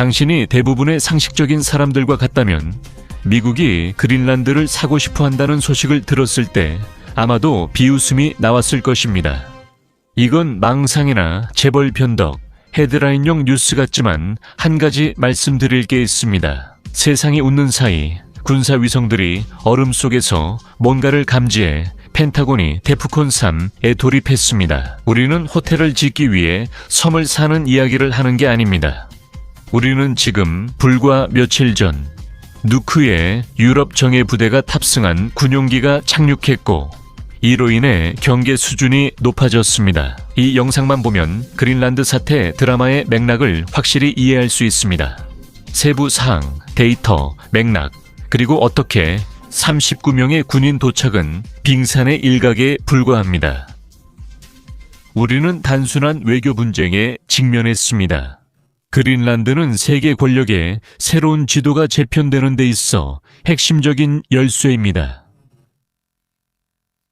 당신이 대부분의 상식적인 사람들과 같다면 미국이 그린란드를 사고 싶어 한다는 소식을 들었을 때 아마도 비웃음이 나왔을 것입니다. 이건 망상이나 재벌 변덕, 헤드라인용 뉴스 같지만 한 가지 말씀드릴 게 있습니다. 세상이 웃는 사이 군사위성들이 얼음 속에서 뭔가를 감지해 펜타곤이 데프콘 3에 돌입했습니다. 우리는 호텔을 짓기 위해 섬을 사는 이야기를 하는 게 아닙니다. 우리는 지금 불과 며칠 전 누크에 유럽 정예 부대가 탑승한 군용기가 착륙했고 이로 인해 경계 수준이 높아졌습니다. 이 영상만 보면 그린란드 사태 드라마의 맥락을 확실히 이해할 수 있습니다. 세부 사항, 데이터, 맥락, 그리고 어떻게 39명의 군인 도착은 빙산의 일각에 불과합니다. 우리는 단순한 외교 분쟁에 직면했습니다. 그린란드는 세계 권력의 새로운 지도가 재편되는 데 있어 핵심적인 열쇠입니다.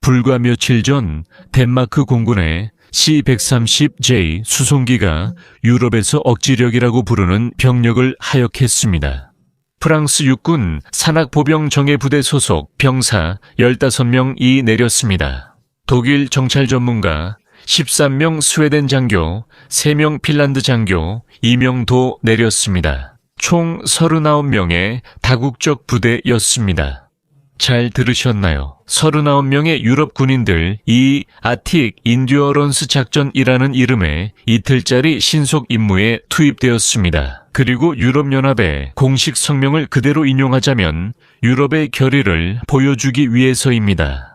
불과 며칠 전 덴마크 공군의 C-130J 수송기가 유럽에서 억지력이라고 부르는 병력을 하역했습니다. 프랑스 육군 산악보병 정예부대 소속 병사 15명이 내렸습니다. 독일 정찰 전문가 13명 스웨덴 장교, 3명 핀란드 장교, 2명도 내렸습니다. 총 39명의 다국적 부대였습니다. 잘 들으셨나요? 39명의 유럽 군인들, 이 아틱 인듀어런스 작전이라는 이름의 이틀짜리 신속 임무에 투입되었습니다. 그리고 유럽연합의 공식 성명을 그대로 인용하자면 유럽의 결의를 보여주기 위해서입니다.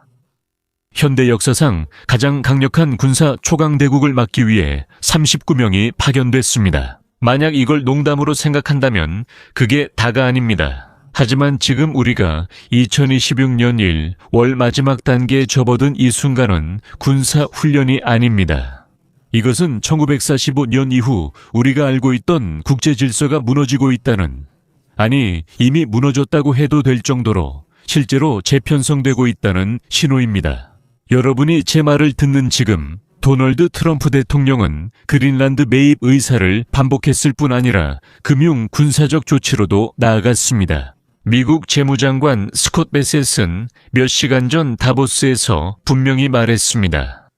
현대 역사상 가장 강력한 군사 초강대국을 막기 위해 39명이 파견됐습니다. 만약 이걸 농담으로 생각한다면 그게 다가 아닙니다. 하지만 지금 우리가 2026년 1 월 마지막 단계에 접어든 이 순간은 군사훈련이 아닙니다. 이것은 1945년 이후 우리가 알고 있던 국제질서가 무너지고 있다는, 아니 이미 무너졌다고 해도 될 정도로 실제로 재편성되고 있다는 신호입니다. 여러분이 제 말을 듣는 지금 도널드 트럼프 대통령은 그린란드 매입 의사를 반복했을 뿐 아니라 금융 군사적 조치로도 나아갔습니다. 미국 재무장관 스콧 베셋은 몇 시간 전 다보스에서 분명히 말했습니다.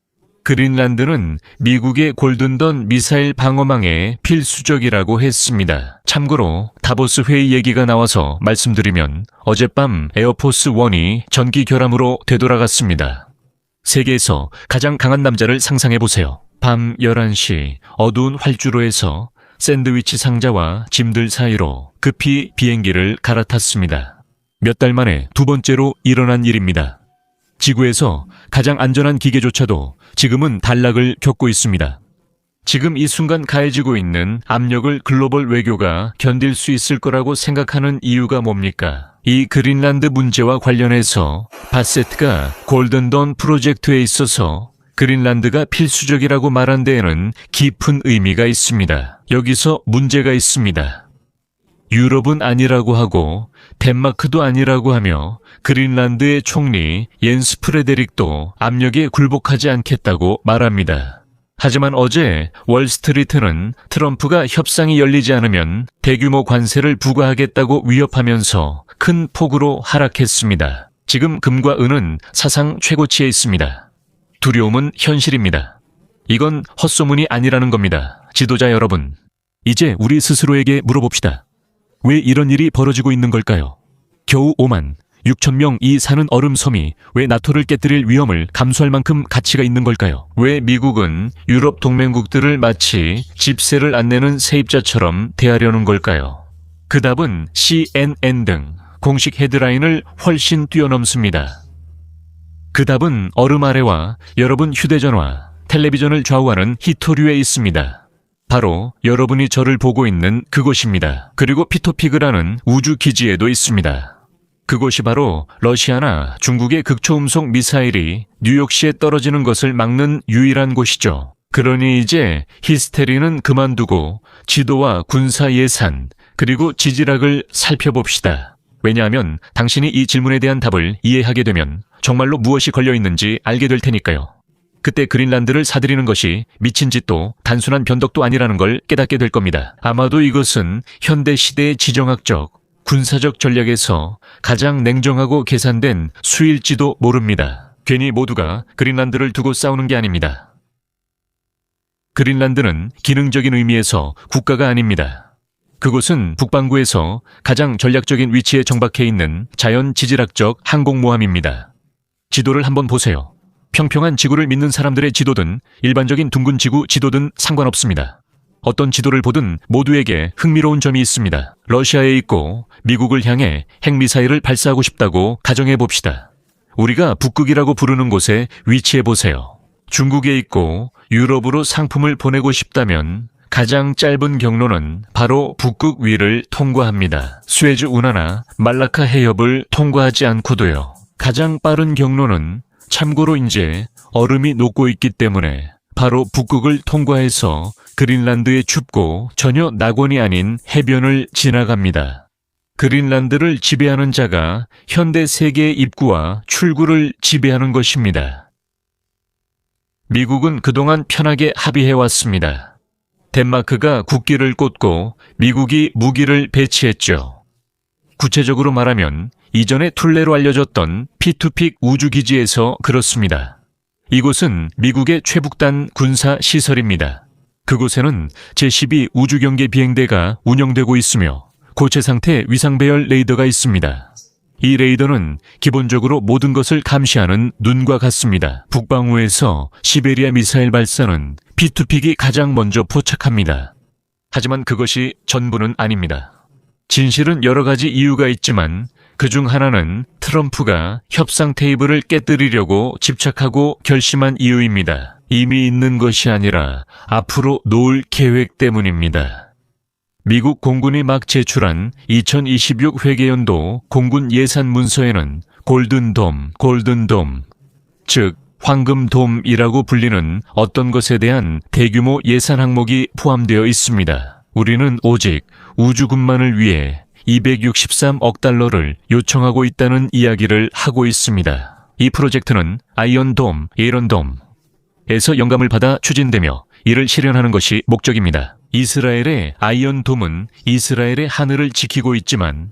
그린란드는 미국의 골든던 미사일 방어망의 필수적이라고 했습니다. 참고로 다보스 회의 얘기가 나와서 말씀드리면 어젯밤 에어포스 1이 전기 결함으로 되돌아갔습니다. 세계에서 가장 강한 남자를 상상해보세요. 밤 11시 어두운 활주로에서 샌드위치 상자와 짐들 사이로 급히 비행기를 갈아탔습니다. 몇 달 만에 두 번째로 일어난 일입니다. 지구에서 가장 안전한 기계조차도 지금은 단락을 겪고 있습니다. 지금 이 순간 가해지고 있는 압력을 글로벌 외교가 견딜 수 있을 거라고 생각하는 이유가 뭡니까? 이 그린란드 문제와 관련해서 바세트가 골든던 프로젝트에 있어서 그린란드가 필수적이라고 말한 데에는 깊은 의미가 있습니다. 여기서 문제가 있습니다. 유럽은 아니라고 하고 덴마크도 아니라고 하며 그린란드의 총리 옌스 프레데릭도 압력에 굴복하지 않겠다고 말합니다. 하지만 어제 월스트리트는 트럼프가 협상이 열리지 않으면 대규모 관세를 부과하겠다고 위협하면서 큰 폭으로 하락했습니다. 지금 금과 은은 사상 최고치에 있습니다. 두려움은 현실입니다. 이건 헛소문이 아니라는 겁니다. 지도자 여러분, 이제 우리 스스로에게 물어봅시다. 왜 이런 일이 벌어지고 있는 걸까요? 겨우 5만 6천 명이 사는 얼음섬이 왜 나토를 깨뜨릴 위험을 감수할 만큼 가치가 있는 걸까요? 왜 미국은 유럽 동맹국들을 마치 집세를 안 내는 세입자처럼 대하려는 걸까요? 그 답은 CNN 등 공식 헤드라인을 훨씬 뛰어넘습니다. 그 답은 얼음 아래와 여러분 휴대전화, 텔레비전을 좌우하는 히토류에 있습니다. 바로 여러분이 저를 보고 있는 그곳입니다. 그리고 피토피그라는 우주기지에도 있습니다. 그곳이 바로 러시아나 중국의 극초음속 미사일이 뉴욕시에 떨어지는 것을 막는 유일한 곳이죠. 그러니 이제 히스테리는 그만두고 지도와 군사 예산, 그리고 지질학을 살펴봅시다. 왜냐하면 당신이 이 질문에 대한 답을 이해하게 되면 정말로 무엇이 걸려있는지 알게 될 테니까요. 그때 그린란드를 사들이는 것이 미친 짓도 단순한 변덕도 아니라는 걸 깨닫게 될 겁니다. 아마도 이것은 현대 시대의 지정학적, 군사적 전략에서 가장 냉정하고 계산된 수일지도 모릅니다. 괜히 모두가 그린란드를 두고 싸우는 게 아닙니다. 그린란드는 기능적인 의미에서 국가가 아닙니다. 그곳은 북반구에서 가장 전략적인 위치에 정박해 있는 자연 지질학적 항공모함입니다. 지도를 한번 보세요. 평평한 지구를 믿는 사람들의 지도든 일반적인 둥근 지구 지도든 상관없습니다. 어떤 지도를 보든 모두에게 흥미로운 점이 있습니다. 러시아에 있고 미국을 향해 핵미사일을 발사하고 싶다고 가정해 봅시다. 우리가 북극이라고 부르는 곳에 위치해 보세요. 중국에 있고 유럽으로 상품을 보내고 싶다면 가장 짧은 경로는 바로 북극 위를 통과합니다. 수에즈 운하나 말라카 해협을 통과하지 않고도요. 가장 빠른 경로는 참고로 이제 얼음이 녹고 있기 때문에 바로 북극을 통과해서 그린란드의 춥고 전혀 낙원이 아닌 해변을 지나갑니다. 그린란드를 지배하는 자가 현대 세계의 입구와 출구를 지배하는 것입니다. 미국은 그동안 편하게 합의해왔습니다. 덴마크가 국기를 꽂고 미국이 무기를 배치했죠. 구체적으로 말하면 이전에 툴레로 알려졌던 피투픽 우주기지에서 그렇습니다. 이곳은 미국의 최북단 군사시설입니다. 그곳에는 제12 우주경계 비행대가 운영되고 있으며 고체 상태 위상배열 레이더가 있습니다. 이 레이더는 기본적으로 모든 것을 감시하는 눈과 같습니다. 북방우에서 시베리아 미사일 발사는 피투픽이 가장 먼저 포착합니다. 하지만 그것이 전부는 아닙니다. 진실은 여러 가지 이유가 있지만 그중 하나는 트럼프가 협상 테이블을 깨뜨리려고 집착하고 결심한 이유입니다. 이미 있는 것이 아니라 앞으로 놓을 계획 때문입니다. 미국 공군이 막 제출한 2026 회계연도 공군 예산 문서에는 골든돔, 즉 황금돔이라고 불리는 어떤 것에 대한 대규모 예산 항목이 포함되어 있습니다. 우리는 오직 우주군만을 위해 263억 달러를 요청하고 있다는 이야기를 하고 있습니다. 이 프로젝트는 아이언돔, 에서 영감을 받아 추진되며 이를 실현하는 것이 목적입니다. 이스라엘의 아이언돔은 이스라엘의 하늘을 지키고 있지만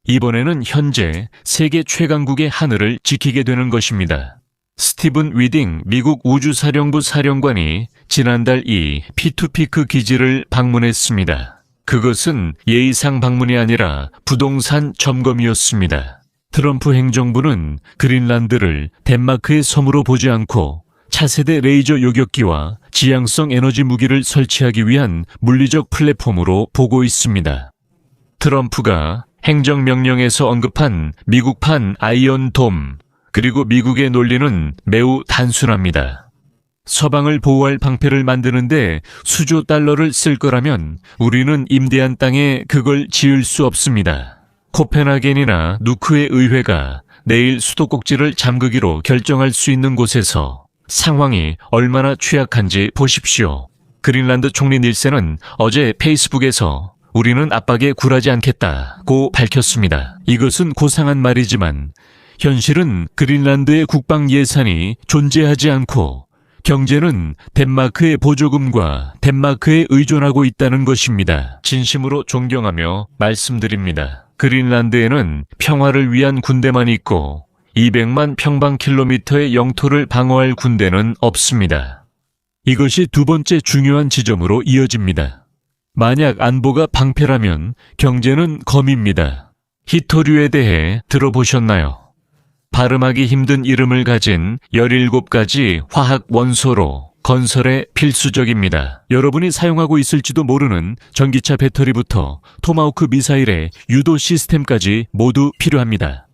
이번에는 현재 세계 최강국의 하늘을 지키게 되는 것입니다. 스티븐 위딩 미국 우주사령부 사령관이 지난달 이 피투피크 기지를 방문했습니다. 그것은 예의상 방문이 아니라 부동산 점검이었습니다. 트럼프 행정부는 그린란드를 덴마크의 섬으로 보지 않고 차세대 레이저 요격기와 지향성 에너지 무기를 설치하기 위한 물리적 플랫폼으로 보고 있습니다. 트럼프가 행정명령에서 언급한 미국판 아이언돔, 그리고 미국의 논리는 매우 단순합니다. 서방을 보호할 방패를 만드는데 수조 달러를 쓸 거라면 우리는 임대한 땅에 그걸 지을 수 없습니다. 코펜하겐이나 누크의 의회가 내일 수도꼭지를 잠그기로 결정할 수 있는 곳에서 상황이 얼마나 취약한지 보십시오. 그린란드 총리 닐센은 어제 페이스북에서 우리는 압박에 굴하지 않겠다고 밝혔습니다. 이것은 고상한 말이지만 현실은 그린란드의 국방 예산이 존재하지 않고 경제는 덴마크의 보조금과 덴마크에 의존하고 있다는 것입니다. 진심으로 존경하며 말씀드립니다. 그린란드에는 평화를 위한 군대만 있고 200만 평방킬로미터의 영토를 방어할 군대는 없습니다. 이것이 두 번째 중요한 지점으로 이어집니다. 만약 안보가 방패라면 경제는 검입니다. 히토류에 대해 들어보셨나요? 발음하기 힘든 이름을 가진 17가지 화학 원소로 건설에 필수적입니다. 여러분이 사용하고 있을지도 모르는 전기차 배터리부터 토마호크 미사일의 유도 시스템까지 모두 필요합니다.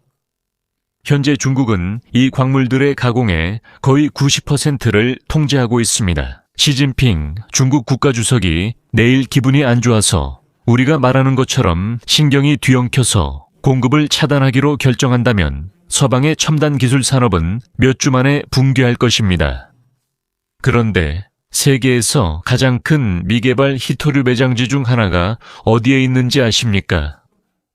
현재 중국은 이 광물들의 가공에 거의 90%를 통제하고 있습니다. 시진핑 중국 국가주석이 내일 기분이 안 좋아서 우리가 말하는 것처럼 신경이 뒤엉켜서 공급을 차단하기로 결정한다면 서방의 첨단 기술 산업은 몇 주 만에 붕괴할 것입니다. 그런데 세계에서 가장 큰 미개발 히토류 매장지 중 하나가 어디에 있는지 아십니까?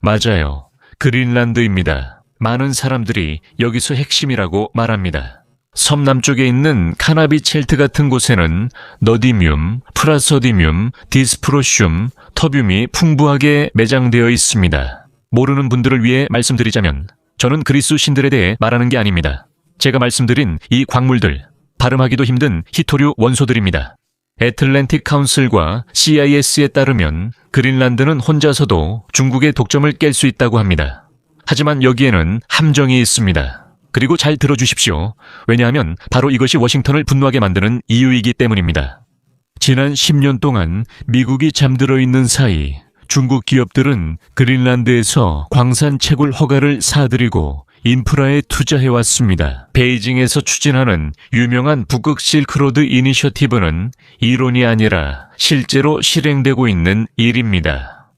맞아요. 그린란드입니다. 많은 사람들이 여기서 핵심이라고 말합니다. 섬 남쪽에 있는 카나비첼트 같은 곳에는 너디뮴, 프라서디뮴, 디스프로슘, 터뵴이 풍부하게 매장되어 있습니다. 모르는 분들을 위해 말씀드리자면 저는 그리스 신들에 대해 말하는 게 아닙니다. 제가 말씀드린 이 광물들, 발음하기도 힘든 히토류 원소들입니다. 애틀랜틱 카운슬과 CIS에 따르면 그린란드는 혼자서도 중국의 독점을 깰 수 있다고 합니다. 하지만 여기에는 함정이 있습니다. 그리고 잘 들어주십시오. 왜냐하면 바로 이것이 워싱턴을 분노하게 만드는 이유이기 때문입니다. 지난 10년 동안 미국이 잠들어 있는 사이 중국 기업들은 그린란드에서 광산 채굴 허가를 사들이고 인프라에 투자해왔습니다. 베이징에서 추진하는 유명한 북극 실크로드 이니셔티브는 이론이 아니라 실제로 실행되고 있는 일입니다.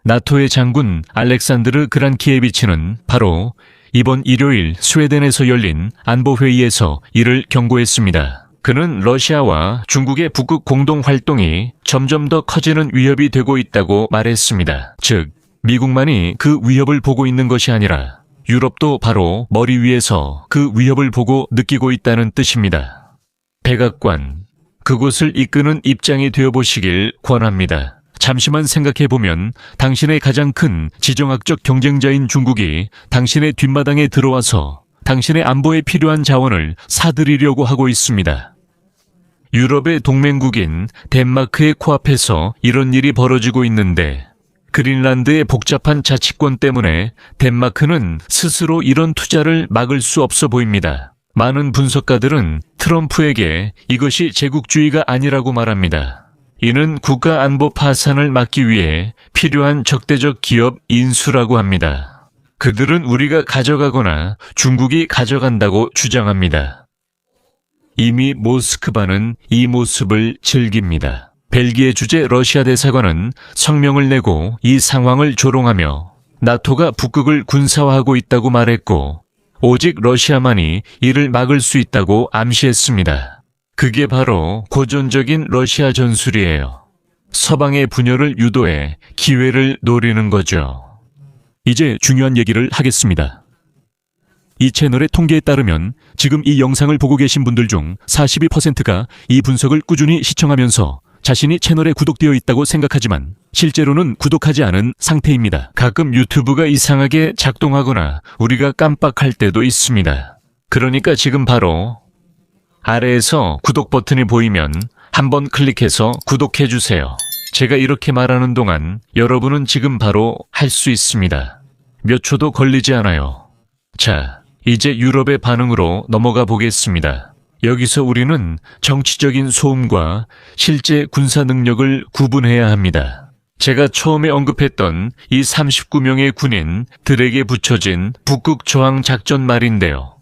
나토의 장군 알렉산드르 그란키에비치는 바로 이번 일요일 스웨덴에서 열린 안보회의에서 이를 경고했습니다. 그는 러시아와 중국의 북극 공동활동이 점점 더 커지는 위협이 되고 있다고 말했습니다. 즉, 미국만이 그 위협을 보고 있는 것이 아니라 유럽도 바로 머리 위에서 그 위협을 보고 느끼고 있다는 뜻입니다. 백악관, 그곳을 이끄는 입장이 되어보시길 권합니다. 잠시만 생각해보면 당신의 가장 큰 지정학적 경쟁자인 중국이 당신의 뒷마당에 들어와서 당신의 안보에 필요한 자원을 사들이려고 하고 있습니다. 유럽의 동맹국인 덴마크의 코앞에서 이런 일이 벌어지고 있는데 그린란드의 복잡한 자치권 때문에 덴마크는 스스로 이런 투자를 막을 수 없어 보입니다. 많은 분석가들은 트럼프에게 이것이 제국주의가 아니라고 말합니다. 이는 국가 안보 파산을 막기 위해 필요한 적대적 기업 인수라고 합니다. 그들은 우리가 가져가거나 중국이 가져간다고 주장합니다. 이미 모스크바는 이 모습을 즐깁니다. 벨기에 주재 러시아 대사관은 성명을 내고 이 상황을 조롱하며 나토가 북극을 군사화하고 있다고 말했고 오직 러시아만이 이를 막을 수 있다고 암시했습니다. 그게 바로 고전적인 러시아 전술이에요. 서방의 분열을 유도해 기회를 노리는 거죠. 이제 중요한 얘기를 하겠습니다. 이 채널의 통계에 따르면 지금 이 영상을 보고 계신 분들 중 42%가 이 분석을 꾸준히 시청하면서 자신이 채널에 구독되어 있다고 생각하지만 실제로는 구독하지 않은 상태입니다. 가끔 유튜브가 이상하게 작동하거나 우리가 깜빡할 때도 있습니다. 그러니까 지금 바로 아래에서 구독 버튼이 보이면 한번 클릭해서 구독해주세요. 제가 이렇게 말하는 동안 여러분은 지금 바로 할 수 있습니다. 몇 초도 걸리지 않아요. 자, 이제 유럽의 반응으로 넘어가 보겠습니다. 여기서 우리는 정치적인 소음과 실제 군사 능력을 구분해야 합니다. 제가 처음에 언급했던 이 39명의 군인들에게 붙여진 북극 저항 작전 말인데요.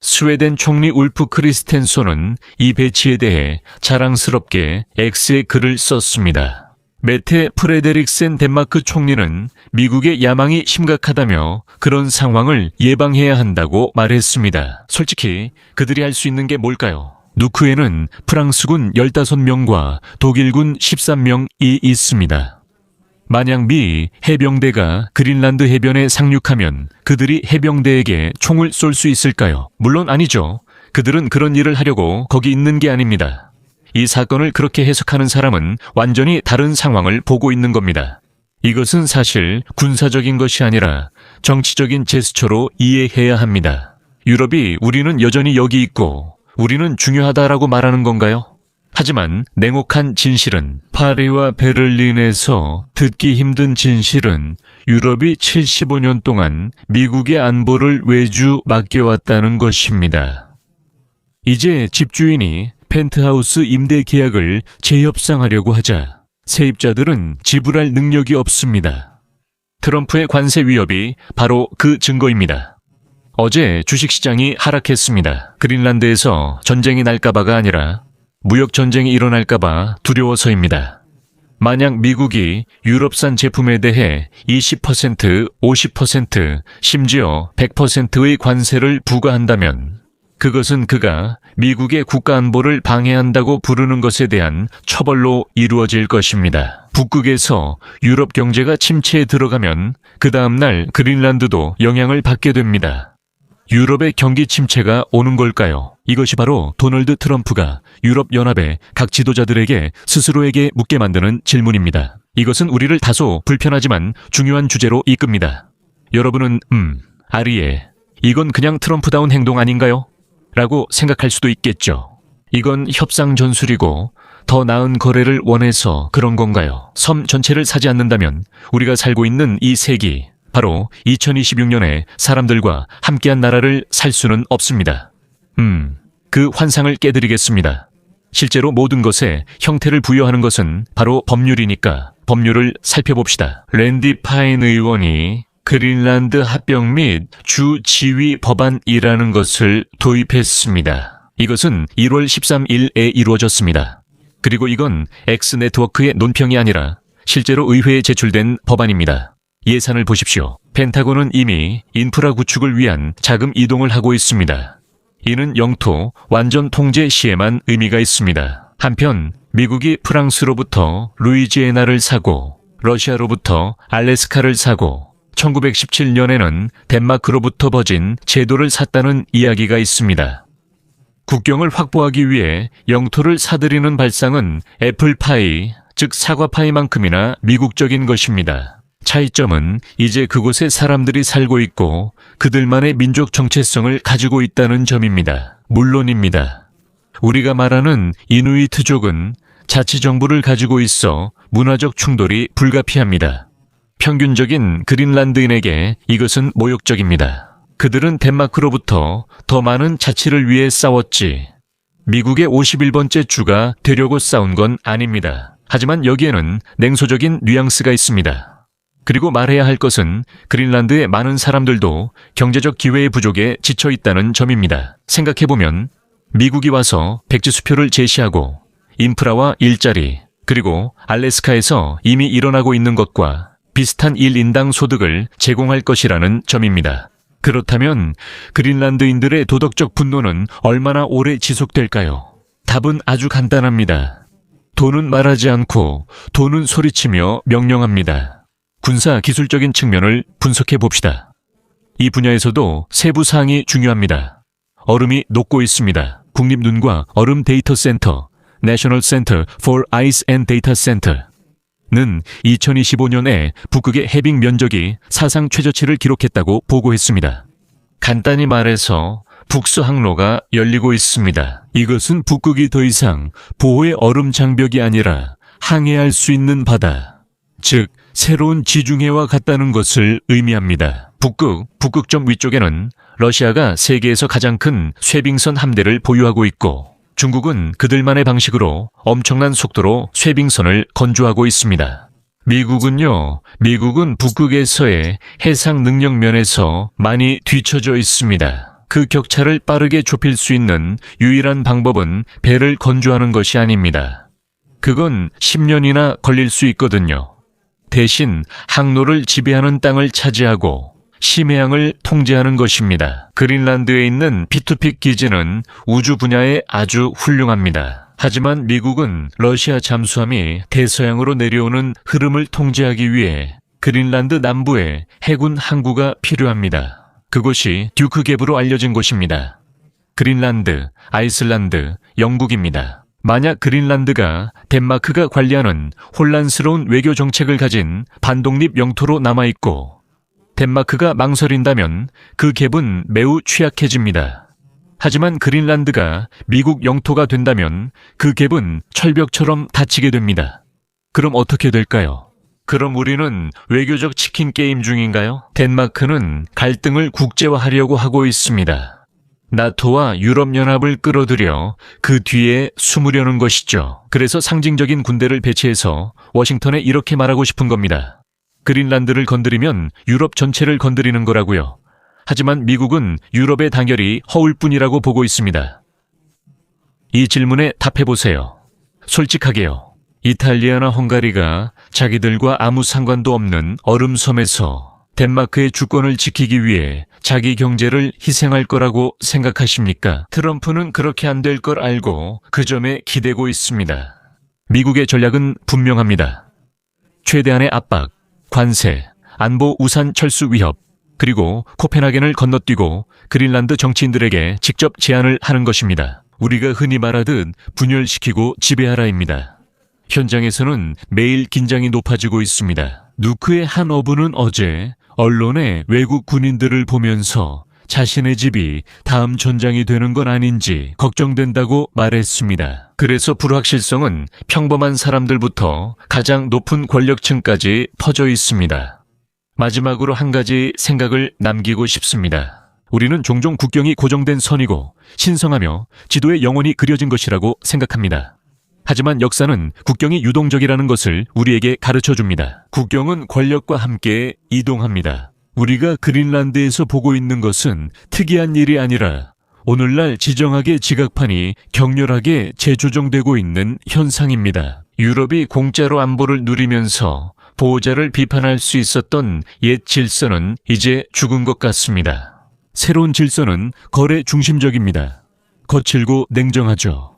스웨덴 총리 울프 크리스텐손은 이 배치에 대해 자랑스럽게 X에 글을 썼습니다. 메테 프레데릭센 덴마크 총리는 미국의 야망이 심각하다며 그런 상황을 예방해야 한다고 말했습니다. 솔직히 그들이 할 수 있는 게 뭘까요? 누크에는 프랑스군 15명과 독일군 13명이 있습니다. 만약 미 해병대가 그린란드 해변에 상륙하면 그들이 해병대에게 총을 쏠 수 있을까요? 물론 아니죠. 그들은 그런 일을 하려고 거기 있는 게 아닙니다. 이 사건을 그렇게 해석하는 사람은 완전히 다른 상황을 보고 있는 겁니다. 이것은 사실 군사적인 것이 아니라 정치적인 제스처로 이해해야 합니다. 유럽이 우리는 여전히 여기 있고 우리는 중요하다라고 말하는 건가요? 하지만 냉혹한 진실은 파리와 베를린에서 듣기 힘든 진실은 유럽이 75년 동안 미국의 안보를 외주 맡겨왔다는 것입니다. 이제 집주인이 펜트하우스 임대 계약을 재협상하려고 하자 세입자들은 지불할 능력이 없습니다. 트럼프의 관세 위협이 바로 그 증거입니다. 어제 주식시장이 하락했습니다. 그린란드에서 전쟁이 날까봐가 아니라 무역전쟁이 일어날까봐 두려워서입니다. 만약 미국이 유럽산 제품에 대해 20%, 50%, 심지어 100%의 관세를 부과한다면 그것은 그가 미국의 국가안보를 방해한다고 부르는 것에 대한 처벌로 이루어질 것입니다. 북극에서 유럽 경제가 침체에 들어가면 그 다음 날 그린란드도 영향을 받게 됩니다. 유럽의 경기 침체가 오는 걸까요? 이것이 바로 도널드 트럼프가 유럽연합의 각 지도자들에게 스스로에게 묻게 만드는 질문입니다. 이것은 우리를 다소 불편하지만 중요한 주제로 이끕니다. 여러분은 아리에, 이건 그냥 트럼프다운 행동 아닌가요? 라고 생각할 수도 있겠죠. 이건 협상 전술이고 더 나은 거래를 원해서 그런 건가요? 섬 전체를 사지 않는다면 우리가 살고 있는 이 세기, 바로 2026년에 사람들과 함께한 나라를 살 수는 없습니다. 그 환상을 깨드리겠습니다. 실제로 모든 것에 형태를 부여하는 것은 바로 법률이니까 법률을 살펴봅시다. 랜디 파인 의원이 그린란드 합병 및 주 지위 법안이라는 것을 도입했습니다. 이것은 1월 13일에 이루어졌습니다. 그리고 이건 X네트워크의 논평이 아니라 실제로 의회에 제출된 법안입니다. 예산을 보십시오. 펜타곤은 이미 인프라 구축을 위한 자금 이동을 하고 있습니다. 이는 영토 완전 통제 시에만 의미가 있습니다. 한편 미국이 프랑스로부터 루이지애나를 사고 러시아로부터 알래스카를 사고 1917년에는 덴마크로부터 버진 제도를 샀다는 이야기가 있습니다. 국경을 확보하기 위해 영토를 사들이는 발상은 애플파이, 즉 사과파이만큼이나 미국적인 것입니다. 차이점은 이제 그곳에 사람들이 살고 있고 그들만의 민족 정체성을 가지고 있다는 점입니다. 물론입니다. 우리가 말하는 이누이트족은 자치정부를 가지고 있어 문화적 충돌이 불가피합니다. 평균적인 그린란드인에게 이것은 모욕적입니다. 그들은 덴마크로부터 더 많은 자치를 위해 싸웠지 미국의 51번째 주가 되려고 싸운 건 아닙니다. 하지만 여기에는 냉소적인 뉘앙스가 있습니다. 그리고 말해야 할 것은 그린란드의 많은 사람들도 경제적 기회의 부족에 지쳐 있다는 점입니다. 생각해보면 미국이 와서 백지수표를 제시하고 인프라와 일자리, 그리고 알래스카에서 이미 일어나고 있는 것과 비슷한 1인당 소득을 제공할 것이라는 점입니다. 그렇다면 그린란드인들의 도덕적 분노는 얼마나 오래 지속될까요? 답은 아주 간단합니다. 돈은 말하지 않고 돈은 소리치며 명령합니다. 군사 기술적인 측면을 분석해 봅시다. 이 분야에서도 세부 사항이 중요합니다. 얼음이 녹고 있습니다. 국립눈과 얼음 데이터 센터, National Center for Ice and Data Center는 2025년에 북극의 해빙 면적이 사상 최저치를 기록했다고 보고했습니다. 간단히 말해서 북서 항로가 열리고 있습니다. 이것은 북극이 더 이상 보호의 얼음 장벽이 아니라 항해할 수 있는 바다, 즉 새로운 지중해와 같다는 것을 의미합니다. 북극 좀 위쪽에는 러시아가 세계에서 가장 큰 쇠빙선 함대를 보유하고 있고 중국은 그들만의 방식으로 엄청난 속도로 쇠빙선을 건조하고 있습니다. 미국은 북극에서의 해상 능력 면에서 많이 뒤처져 있습니다. 그 격차를 빠르게 좁힐 수 있는 유일한 방법은 배를 건조하는 것이 아닙니다. 그건 10년이나 걸릴 수 있거든요. 대신 항로를 지배하는 땅을 차지하고 심해양을 통제하는 것입니다. 그린란드에 있는 P2P 기지는 우주 분야에 아주 훌륭합니다. 하지만 미국은 러시아 잠수함이 대서양으로 내려오는 흐름을 통제하기 위해 그린란드 남부에 해군 항구가 필요합니다. 그곳이 듀크 갭으로 알려진 곳입니다. 그린란드, 아이슬란드, 영국입니다. 만약 그린란드가 덴마크가 관리하는 혼란스러운 외교 정책을 가진 반독립 영토로 남아있고 덴마크가 망설인다면 그 갭은 매우 취약해집니다. 하지만 그린란드가 미국 영토가 된다면 그 갭은 철벽처럼 닫히게 됩니다. 그럼 어떻게 될까요? 그럼 우리는 외교적 치킨 게임 중인가요? 덴마크는 갈등을 국제화하려고 하고 있습니다. 나토와 유럽연합을 끌어들여 그 뒤에 숨으려는 것이죠. 그래서 상징적인 군대를 배치해서 워싱턴에 이렇게 말하고 싶은 겁니다. 그린란드를 건드리면 유럽 전체를 건드리는 거라고요. 하지만 미국은 유럽의 단결이 허울 뿐이라고 보고 있습니다. 이 질문에 답해보세요. 솔직하게요. 이탈리아나 헝가리가 자기들과 아무 상관도 없는 얼음섬에서 덴마크의 주권을 지키기 위해 자기 경제를 희생할 거라고 생각하십니까? 트럼프는 그렇게 안 될 걸 알고 그 점에 기대고 있습니다. 미국의 전략은 분명합니다. 최대한의 압박, 관세, 안보 우산 철수 위협, 그리고 코펜하겐을 건너뛰고 그린란드 정치인들에게 직접 제안을 하는 것입니다. 우리가 흔히 말하듯 분열시키고 지배하라입니다. 현장에서는 매일 긴장이 높아지고 있습니다. 누크의 한 어부는 어제 언론에 외국 군인들을 보면서 자신의 집이 다음 전장이 되는 건 아닌지 걱정된다고 말했습니다. 그래서 불확실성은 평범한 사람들부터 가장 높은 권력층까지 퍼져 있습니다. 마지막으로 한 가지 생각을 남기고 싶습니다. 우리는 종종 국경이 고정된 선이고 신성하며 지도에 영원히 그려진 것이라고 생각합니다. 하지만 역사는 국경이 유동적이라는 것을 우리에게 가르쳐 줍니다. 국경은 권력과 함께 이동합니다. 우리가 그린란드에서 보고 있는 것은 특이한 일이 아니라 오늘날 지정학의 지각판이 격렬하게 재조정되고 있는 현상입니다. 유럽이 공짜로 안보를 누리면서 보호자를 비판할 수 있었던 옛 질서는 이제 죽은 것 같습니다. 새로운 질서는 거래 중심적입니다. 거칠고 냉정하죠.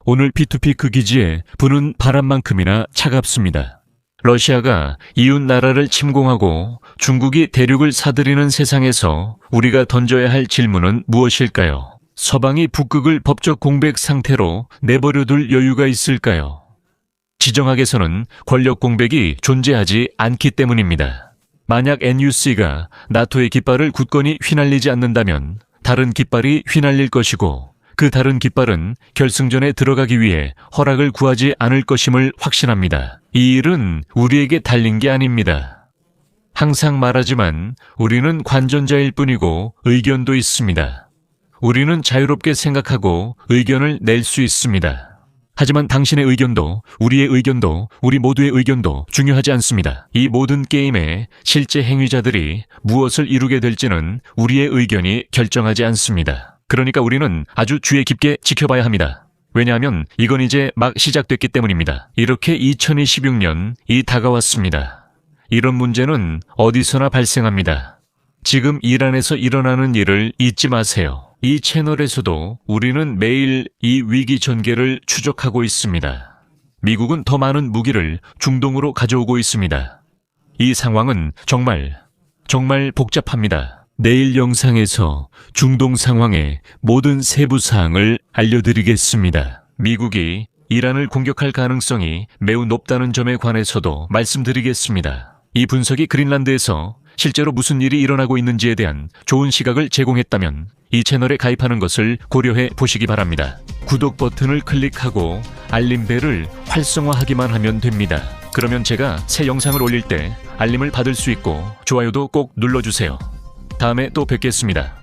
오늘 P2P 그 기지에 부는 바람만큼이나 차갑습니다. 러시아가 이웃 나라를 침공하고 중국이 대륙을 사들이는 세상에서 우리가 던져야 할 질문은 무엇일까요? 서방이 북극을 법적 공백 상태로 내버려둘 여유가 있을까요? 지정학에서는 권력 공백이 존재하지 않기 때문입니다. 만약 NUC가 나토의 깃발을 굳건히 휘날리지 않는다면 다른 깃발이 휘날릴 것이고 그 다른 깃발은 결승전에 들어가기 위해 허락을 구하지 않을 것임을 확신합니다. 이 일은 우리에게 달린 게 아닙니다. 항상 말하지만 우리는 관전자일 뿐이고 의견도 있습니다. 우리는 자유롭게 생각하고 의견을 낼 수 있습니다. 하지만 당신의 의견도 우리의 의견도 우리 모두의 의견도 중요하지 않습니다. 이 모든 게임의 실제 행위자들이 무엇을 이루게 될지는 우리의 의견이 결정하지 않습니다. 그러니까 우리는 아주 주의 깊게 지켜봐야 합니다. 왜냐하면 이건 이제 막 시작됐기 때문입니다. 이렇게 2026년이 다가왔습니다. 이런 문제는 어디서나 발생합니다. 지금 이란에서 일어나는 일을 잊지 마세요. 이 채널에서도 우리는 매일 이 위기 전개를 추적하고 있습니다. 미국은 더 많은 무기를 중동으로 가져오고 있습니다. 이 상황은 정말 복잡합니다. 내일 영상에서 중동 상황의 모든 세부 사항을 알려드리겠습니다. 미국이 이란을 공격할 가능성이 매우 높다는 점에 관해서도 말씀드리겠습니다. 이 분석이 그린란드에서 실제로 무슨 일이 일어나고 있는지에 대한 좋은 시각을 제공했다면 이 채널에 가입하는 것을 고려해 보시기 바랍니다. 구독 버튼을 클릭하고 알림벨을 활성화하기만 하면 됩니다. 그러면 제가 새 영상을 올릴 때 알림을 받을 수 있고 좋아요도 꼭 눌러주세요. 다음에 또 뵙겠습니다.